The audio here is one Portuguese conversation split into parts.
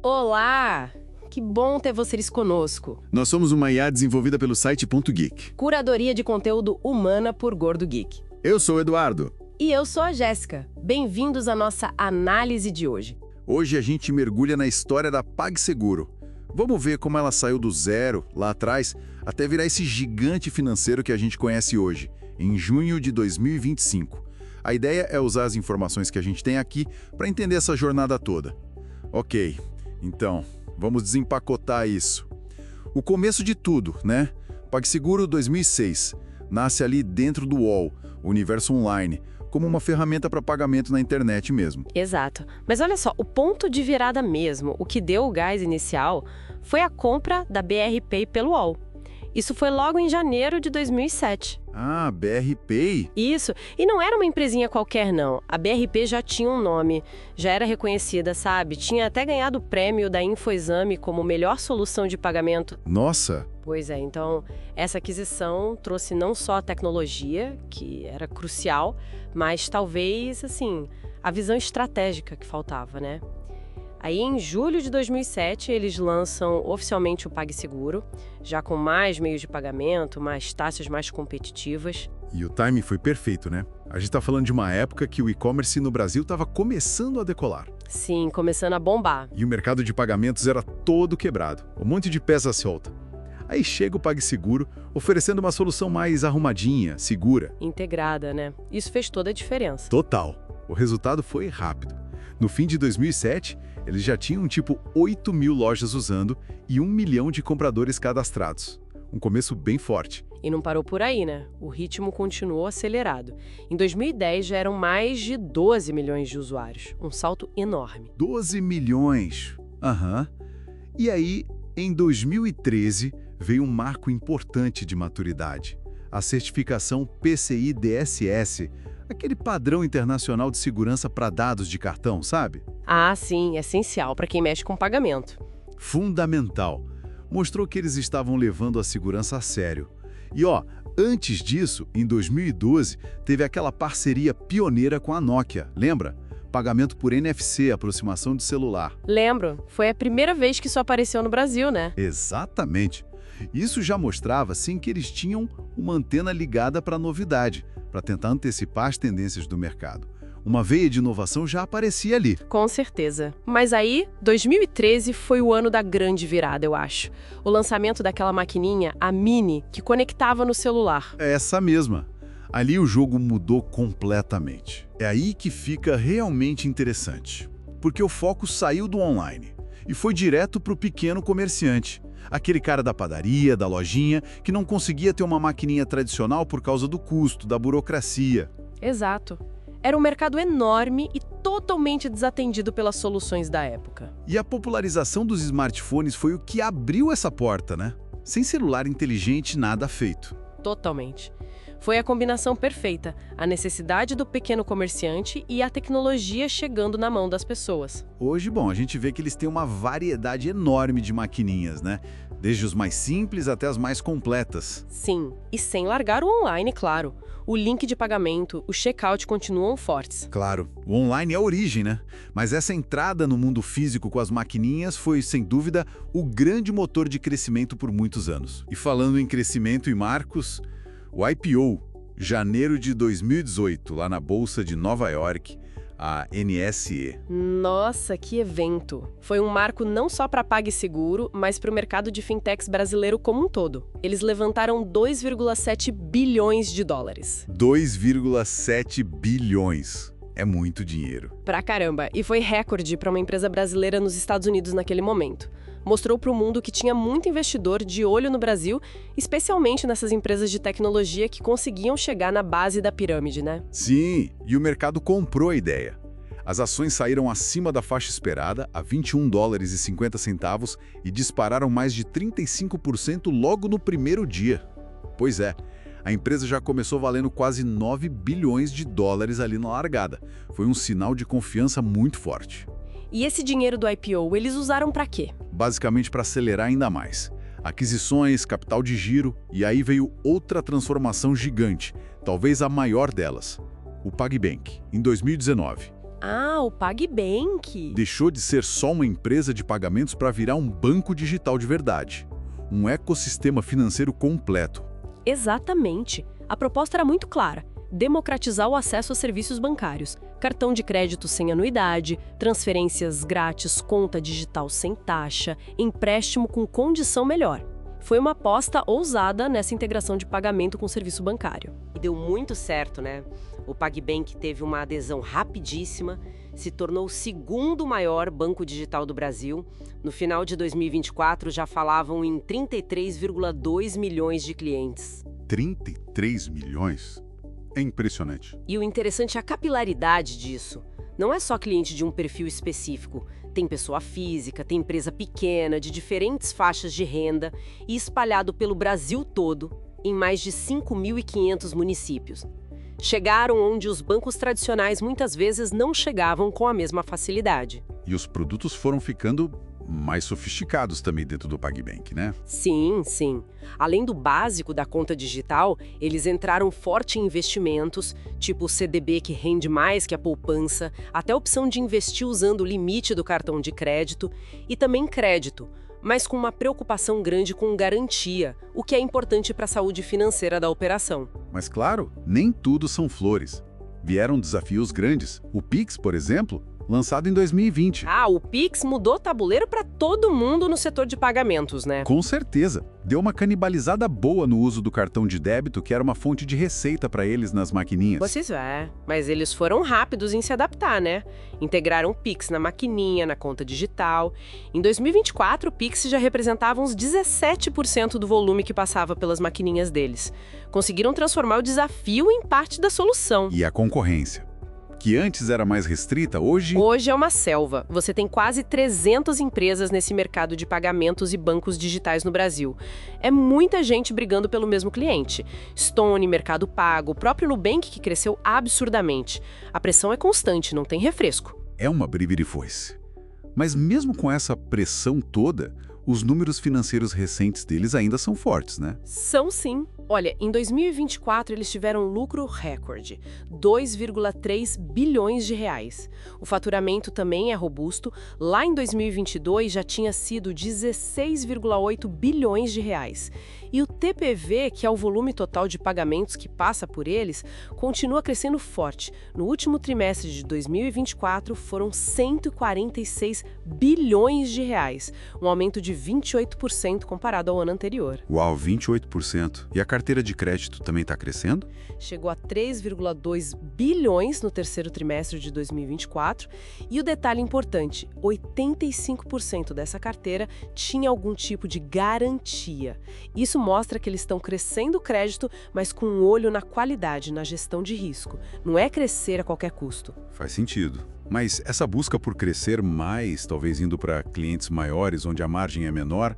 Olá! Que bom ter vocês conosco. Nós somos uma IA desenvolvida pelo site Ponto Geek. Curadoria de conteúdo humana por Gordo Geek. Eu sou o Eduardo. E eu sou a Jéssica. Bem-vindos à nossa análise de hoje. Hoje a gente mergulha na história da PagSeguro. Vamos ver como ela saiu do zero, lá atrás, até virar esse gigante financeiro que a gente conhece hoje, em junho de 2025. A ideia é usar as informações que a gente tem aqui para entender essa jornada toda. Ok, então, vamos desempacotar isso. O começo de tudo, né? PagSeguro 2006. Nasce ali dentro do UOL, o universo online, como uma ferramenta para pagamento na internet mesmo. Exato. Mas olha só, o ponto de virada mesmo, o que deu o gás inicial, foi a compra da BR Pay pelo UOL. Isso foi logo em janeiro de 2007. Ah, BR Pay? Isso. E não era uma empresinha qualquer, não. A BRP já tinha um nome, já era reconhecida, sabe? Tinha até ganhado o prêmio da Infoexame como melhor solução de pagamento. Nossa! Pois é, então essa aquisição trouxe não só a tecnologia, que era crucial, mas talvez, assim, a visão estratégica que faltava, né? Aí, em julho de 2007, eles lançam oficialmente o PagSeguro, já com mais meios de pagamento, mais taxas mais competitivas. E o timing foi perfeito, né? A gente tá falando de uma época que o e-commerce no Brasil estava começando a decolar. Sim, começando a bombar. E o mercado de pagamentos era todo quebrado, um monte de peça solta. Aí chega o PagSeguro, oferecendo uma solução mais arrumadinha, segura. Integrada, né? Isso fez toda a diferença. Total. O resultado foi rápido. No fim de 2007, eles já tinham tipo 8.000 lojas usando e 1 milhão de compradores cadastrados. Um começo bem forte. E não parou por aí, né? O ritmo continuou acelerado. Em 2010 já eram mais de 12 milhões de usuários. Um salto enorme. 12 milhões! Aham. E aí, em 2013, veio um marco importante de maturidade. A certificação PCI DSS, aquele padrão internacional de segurança para dados de cartão, sabe? Ah, sim, essencial para quem mexe com pagamento. Fundamental. Mostrou que eles estavam levando a segurança a sério. E antes disso, em 2012, teve aquela parceria pioneira com a Nokia, lembra? Pagamento por NFC, aproximação de celular. Lembro, foi a primeira vez que isso apareceu no Brasil, né? Exatamente. Isso já mostrava, sim, que eles tinham uma antena ligada para a novidade, para tentar antecipar as tendências do mercado. Uma veia de inovação já aparecia ali. Com certeza. Mas aí, 2013 foi o ano da grande virada, eu acho. O lançamento daquela maquininha, a Mini, que conectava no celular. É essa mesma. Ali o jogo mudou completamente. É aí que fica realmente interessante. Porque o foco saiu do online e foi direto para o pequeno comerciante. Aquele cara da padaria, da lojinha, que não conseguia ter uma maquininha tradicional por causa do custo, da burocracia. Exato. Era um mercado enorme e totalmente desatendido pelas soluções da época. E a popularização dos smartphones foi o que abriu essa porta, né? Sem celular inteligente, nada feito. Totalmente. Foi a combinação perfeita, a necessidade do pequeno comerciante e a tecnologia chegando na mão das pessoas. Hoje, a gente vê que eles têm uma variedade enorme de maquininhas, né? Desde os mais simples até as mais completas. Sim, e sem largar o online, claro. O link de pagamento, o checkout continuam fortes. Claro, o online é a origem, né? Mas essa entrada no mundo físico com as maquininhas foi, sem dúvida, o grande motor de crescimento por muitos anos. E falando em crescimento e marcos, o IPO, janeiro de 2018, lá na Bolsa de Nova York, a NSE. Nossa, que evento! Foi um marco não só para PagSeguro, mas para o mercado de fintechs brasileiro como um todo. Eles levantaram 2,7 bilhões de dólares. 2,7 bilhões. É muito dinheiro. Pra caramba! E foi recorde para uma empresa brasileira nos Estados Unidos naquele momento. Mostrou para o mundo que tinha muito investidor de olho no Brasil, especialmente nessas empresas de tecnologia que conseguiam chegar na base da pirâmide, né? Sim, e o mercado comprou a ideia. As ações saíram acima da faixa esperada, a 21 dólares e 50 centavos, e dispararam mais de 35% logo no primeiro dia. Pois é, a empresa já começou valendo quase 9 bilhões de dólares ali na largada. Foi um sinal de confiança muito forte. E esse dinheiro do IPO, eles usaram para quê? Basicamente para acelerar ainda mais. Aquisições, capital de giro, e aí veio outra transformação gigante, talvez a maior delas, o PagBank, em 2019. Ah, o PagBank. Deixou de ser só uma empresa de pagamentos para virar um banco digital de verdade. Um ecossistema financeiro completo. Exatamente. A proposta era muito clara: democratizar o acesso a serviços bancários. Cartão de crédito sem anuidade, transferências grátis, conta digital sem taxa, empréstimo com condição melhor. Foi uma aposta ousada nessa integração de pagamento com o serviço bancário. E deu muito certo, né? O PagBank teve uma adesão rapidíssima, se tornou o segundo maior banco digital do Brasil. No final de 2024, já falavam em 33,2 milhões de clientes. 33 milhões? É impressionante. E o interessante é a capilaridade disso. Não é só cliente de um perfil específico. Tem pessoa física, tem empresa pequena, de diferentes faixas de renda e espalhado pelo Brasil todo, em mais de 5.500 municípios. Chegaram onde os bancos tradicionais muitas vezes não chegavam com a mesma facilidade. E os produtos foram ficando mais sofisticados também dentro do PagBank, né? Sim, sim. Além do básico da conta digital, eles entraram forte em investimentos, tipo o CDB que rende mais que a poupança, até a opção de investir usando o limite do cartão de crédito e também crédito, mas com uma preocupação grande com garantia, o que é importante para a saúde financeira da operação. Mas claro, nem tudo são flores. Vieram desafios grandes. O Pix, por exemplo, lançado em 2020. Ah, o Pix mudou o tabuleiro para todo mundo no setor de pagamentos, né? Com certeza. Deu uma canibalizada boa no uso do cartão de débito, que era uma fonte de receita para eles nas maquininhas. Vocês mas eles foram rápidos em se adaptar, né? Integraram o Pix na maquininha, na conta digital. Em 2024, o Pix já representava uns 17% do volume que passava pelas maquininhas deles. Conseguiram transformar o desafio em parte da solução. E a concorrência, que antes era mais restrita, hoje é uma selva. Você tem quase 300 empresas nesse mercado de pagamentos e bancos digitais no Brasil. É muita gente brigando pelo mesmo cliente. Stone, Mercado Pago, o próprio Nubank, que cresceu absurdamente. A pressão é constante, não tem refresco. é uma briga de foice. Mas mesmo com essa pressão toda, os números financeiros recentes deles ainda são fortes, né? São sim. Olha, em 2024 eles tiveram lucro recorde, 2,3 bilhões de reais. O faturamento também é robusto. Lá em 2022 já tinha sido 16,8 bilhões de reais. E o TPV, que é o volume total de pagamentos que passa por eles, continua crescendo forte. No último trimestre de 2024 foram 146 bilhões de reais, um aumento de 28% comparado ao ano anterior. Uau, 28%. E a carteira de crédito também está crescendo? Chegou a 3,2 bilhões no terceiro trimestre de 2024. E o detalhe importante, 85% dessa carteira tinha algum tipo de garantia. Isso mostra que eles estão crescendo o crédito, mas com um olho na qualidade, na gestão de risco. Não é crescer a qualquer custo. Faz sentido. Mas essa busca por crescer mais, talvez indo para clientes maiores, onde a margem é menor,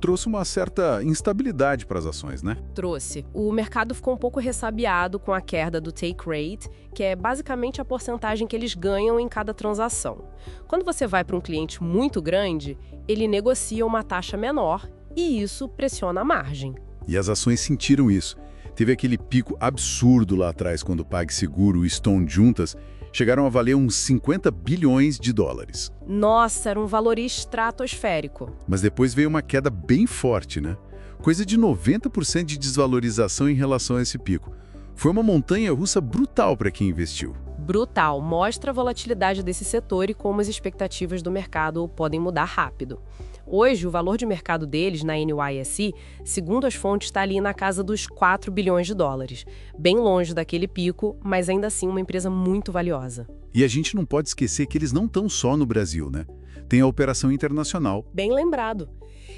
trouxe uma certa instabilidade para as ações, né? Trouxe. O mercado ficou um pouco ressabiado com a queda do take rate, que é basicamente a porcentagem que eles ganham em cada transação. Quando você vai para um cliente muito grande, ele negocia uma taxa menor e isso pressiona a margem. E as ações sentiram isso. Teve aquele pico absurdo lá atrás, quando o PagSeguro e Stone juntas chegaram a valer uns 50 bilhões de dólares. Nossa, era um valor estratosférico. Mas depois veio uma queda bem forte, né? Coisa de 90% de desvalorização em relação a esse pico. Foi uma montanha-russa brutal para quem investiu. Brutal. Mostra a volatilidade desse setor e como as expectativas do mercado podem mudar rápido. Hoje, o valor de mercado deles na NYSE, segundo as fontes, está ali na casa dos 4 bilhões de dólares. Bem longe daquele pico, mas ainda assim uma empresa muito valiosa. E a gente não pode esquecer que eles não estão só no Brasil, né? Tem a operação internacional. Bem lembrado.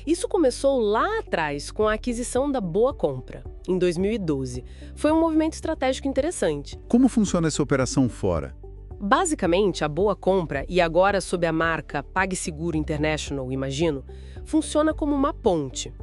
Isso começou lá atrás, com a aquisição da Boa Compra, em 2012. Foi um movimento estratégico interessante. Como funciona essa operação fora? Basicamente, a Boa Compra, e agora sob a marca PagSeguro International, imagino, funciona como uma ponte.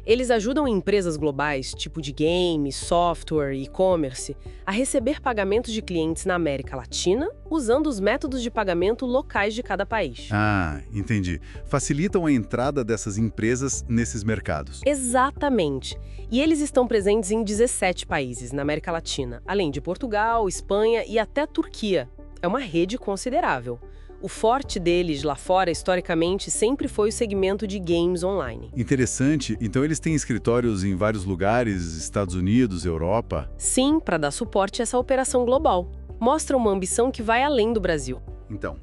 Eles ajudam empresas globais, tipo de games, software e e-commerce, a receber pagamentos de clientes na América Latina, usando os métodos de pagamento locais de cada país. Ah, entendi. Facilitam a entrada dessas empresas nesses mercados. Exatamente. E eles estão presentes em 17 países na América Latina, além de Portugal, Espanha e até Turquia. É uma rede considerável. O forte deles lá fora, historicamente, sempre foi o segmento de games online. Interessante. Então eles têm escritórios em vários lugares, Estados Unidos, Europa? Sim, para dar suporte a essa operação global. Mostra uma ambição que vai além do Brasil. Então,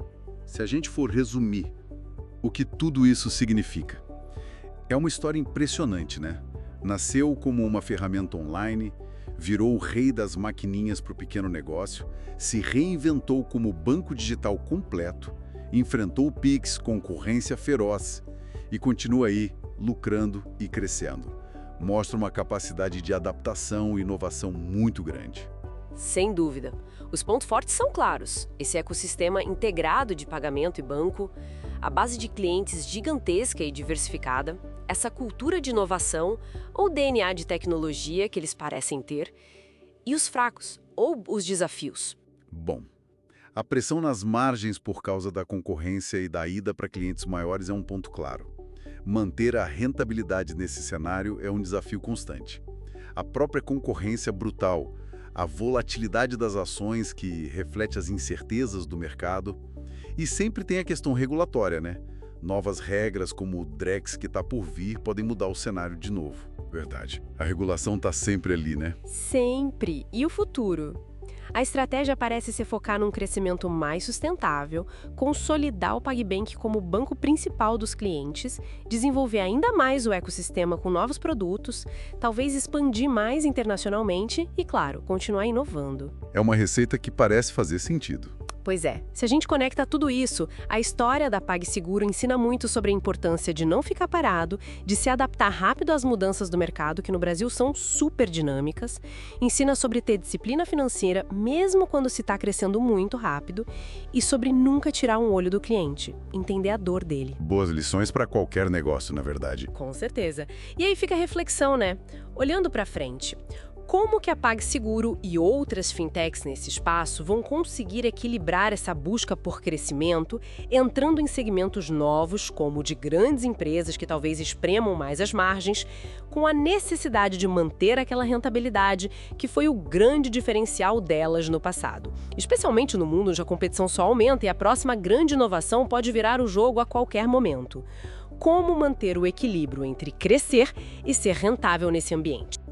se a gente for resumir o que tudo isso significa, é uma história impressionante, né? Nasceu como uma ferramenta online, virou o rei das maquininhas para o pequeno negócio, se reinventou como banco digital completo, enfrentou o Pix, concorrência feroz e continua aí, lucrando e crescendo. Mostra uma capacidade de adaptação e inovação muito grande. Sem dúvida. Os pontos fortes são claros. Esse ecossistema integrado de pagamento e banco, a base de clientes gigantesca e diversificada, essa cultura de inovação ou DNA de tecnologia que eles parecem ter, e os fracos ou os desafios. Bom, a pressão nas margens por causa da concorrência e da ida para clientes maiores é um ponto claro. Manter a rentabilidade nesse cenário é um desafio constante. A própria concorrência brutal, a volatilidade das ações que reflete as incertezas do mercado, e sempre tem a questão regulatória, né? Novas regras como o Drex que está por vir podem mudar o cenário de novo. Verdade. A regulação está sempre ali, né? Sempre. E o futuro? A estratégia parece se focar num crescimento mais sustentável, consolidar o PagBank como banco principal dos clientes, desenvolver ainda mais o ecossistema com novos produtos, talvez expandir mais internacionalmente e, claro, continuar inovando. É uma receita que parece fazer sentido. Pois é, se a gente conecta tudo isso, a história da PagSeguro ensina muito sobre a importância de não ficar parado, de se adaptar rápido às mudanças do mercado, que no Brasil são super dinâmicas, ensina sobre ter disciplina financeira, mesmo quando se está crescendo muito rápido, e sobre nunca tirar um olho do cliente, entender a dor dele. Boas lições para qualquer negócio, na verdade. Com certeza. E aí fica a reflexão, né? Olhando para frente, como que a PagSeguro e outras fintechs nesse espaço vão conseguir equilibrar essa busca por crescimento, entrando em segmentos novos, como o de grandes empresas que talvez espremam mais as margens, com a necessidade de manter aquela rentabilidade que foi o grande diferencial delas no passado. Especialmente no mundo onde a competição só aumenta e a próxima grande inovação pode virar o jogo a qualquer momento. Como manter o equilíbrio entre crescer e ser rentável nesse ambiente?